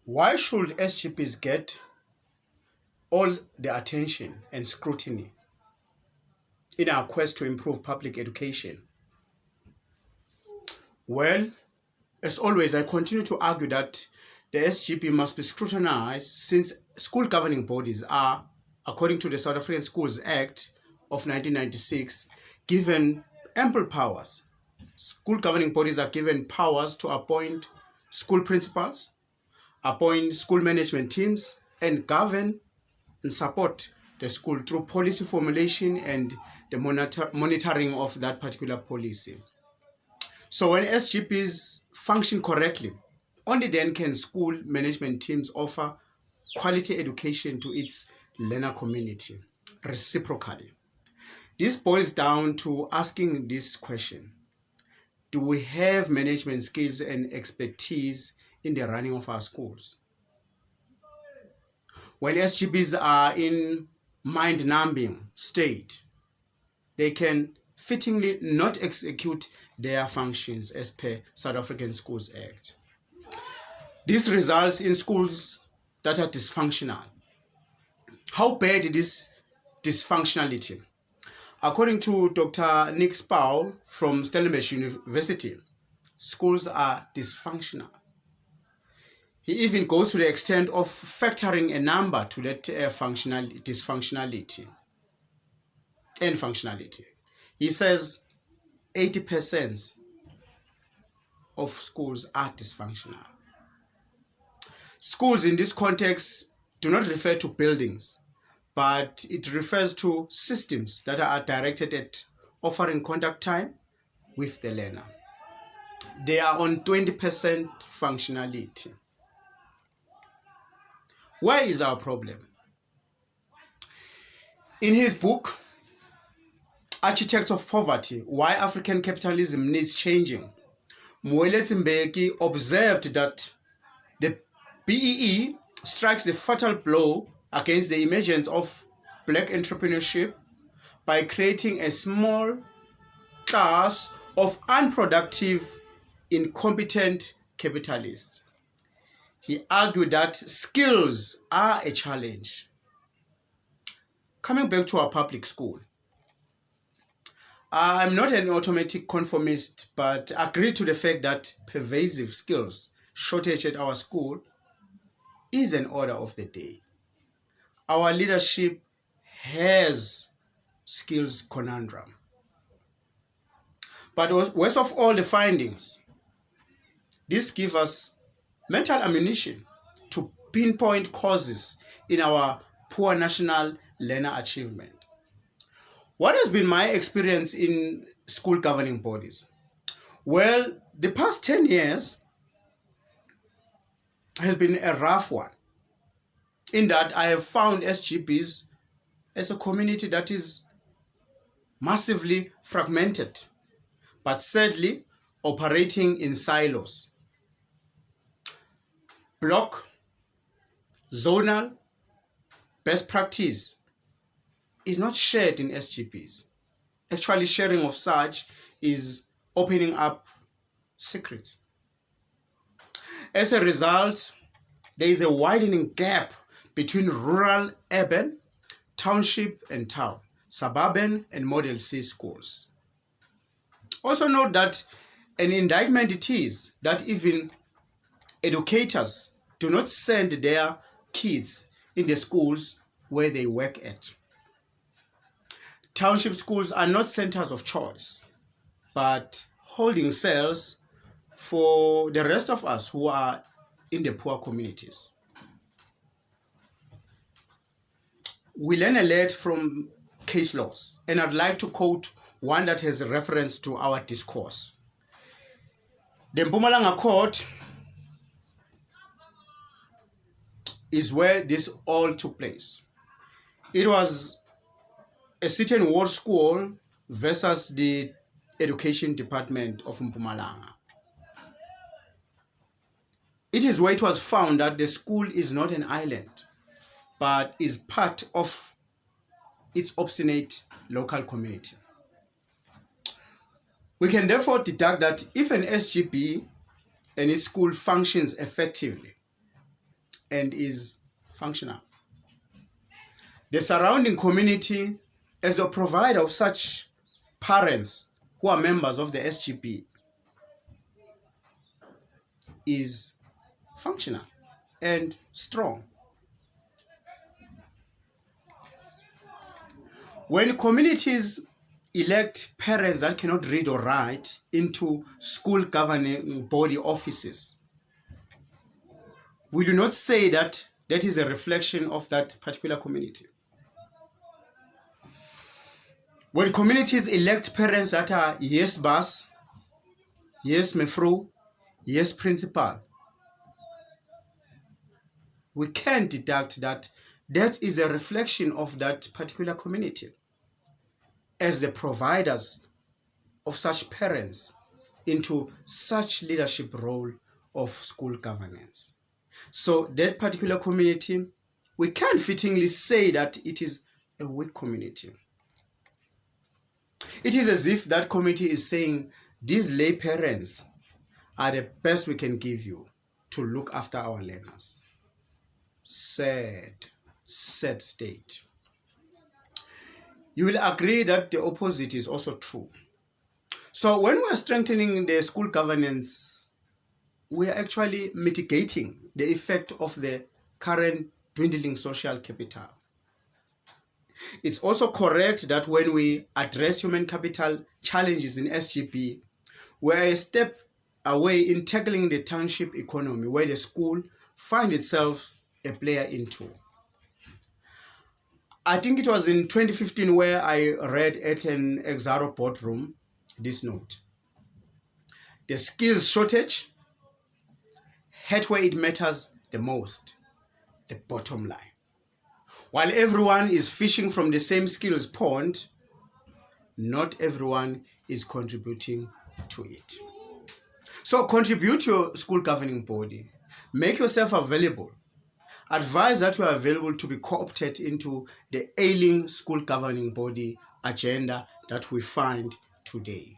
Why should SGPs get all the attention and scrutiny in our quest to improve public education? Well, as always, I continue to argue that the SGP must be scrutinized since school governing bodies are, according to the South African Schools Act of 1996, given ample powers. School governing bodies are given powers to appoint school principals, appoint school management teams, and govern and support the school through policy formulation and the monitoring of that particular policy. So when SGPs function correctly, only then can school management teams offer quality education to its learner community reciprocally. This boils down to asking this question: do we have management skills and expertise in the running of our schools? When SGPs are in mind-numbing state, they can fittingly not execute their functions as per South African Schools Act. This results in schools that are dysfunctional. How bad is dysfunctionality? According to Dr. Nick Spau from Stellenbosch University, schools are dysfunctional. He even goes to the extent of factoring a number to that dysfunctionality and functionality. He says 80% of schools are dysfunctional. Schools in this context do not refer to buildings, but it refers to systems that are directed at offering contact time with the learner. They are on 20% functionality. Where is our problem? In his book, Architects of Poverty, Why African Capitalism Needs Changing, Moeletsi Mbeki observed that the BEE strikes the fatal blow against the emergence of black entrepreneurship by creating a small class of unproductive, incompetent capitalists. He argued that skills are a challenge. Coming back to our public school, I'm not an automatic conformist, but agree to the fact that pervasive skills shortage at our school is an order of the day. Our leadership has skills conundrum. But worst of all the findings, this gives us mental ammunition to pinpoint causes in our poor national learner achievement. What has been my experience in school governing bodies? Well, the past 10 years has been a rough one, in that I have found SGPs as a community that is massively fragmented, but sadly operating in silos. Block, zonal, best practice is not shared in SGPs. Actually, sharing of such is opening up secrets. As a result, there is a widening gap between rural, urban, township and town, suburban and Model C schools. Also note that an indictment it is that even educators do not send their kids in the schools where they work at. Township schools are not centers of choice, but holding cells for the rest of us who are in the poor communities. We learn a lot from case laws, and I'd like to quote one that has reference to our discourse. The Mpumalanga Court is where this all took place. It was a city and ward school versus the education department of Mpumalanga. It is where it was found that the school is not an island, but is part of its obstinate local community. We can therefore deduct that if an SGP and its school functions effectively, and is functional. The surrounding community, as a provider of such parents who are members of the SGB, is functional and strong. When communities elect parents that cannot read or write into school governing body offices, we do not say that that is a reflection of that particular community. When communities elect parents that are yes boss, yes mefru, yes principal, we can deduct that that is a reflection of that particular community as the providers of such parents into such leadership role of school governance. So that particular community, we can fittingly say that it is a weak community. It is as if that community is saying, these lay parents are the best we can give you to look after our learners. Sad state. You will agree that the opposite is also true. So when we are strengthening the school governance, we are actually mitigating the effect of the current dwindling social capital. It's also correct that when we address human capital challenges in SGB, we are a step away in tackling the township economy where the school finds itself a player into. I think it was in 2015 where I read at an Exaro boardroom this note. The skills shortage, head where it matters the most, the bottom line. While everyone is fishing from the same skills pond, not everyone is contributing to it. So contribute to your school governing body. Make yourself available. Advise that you are available to be co-opted into the ailing school governing body agenda that we find today.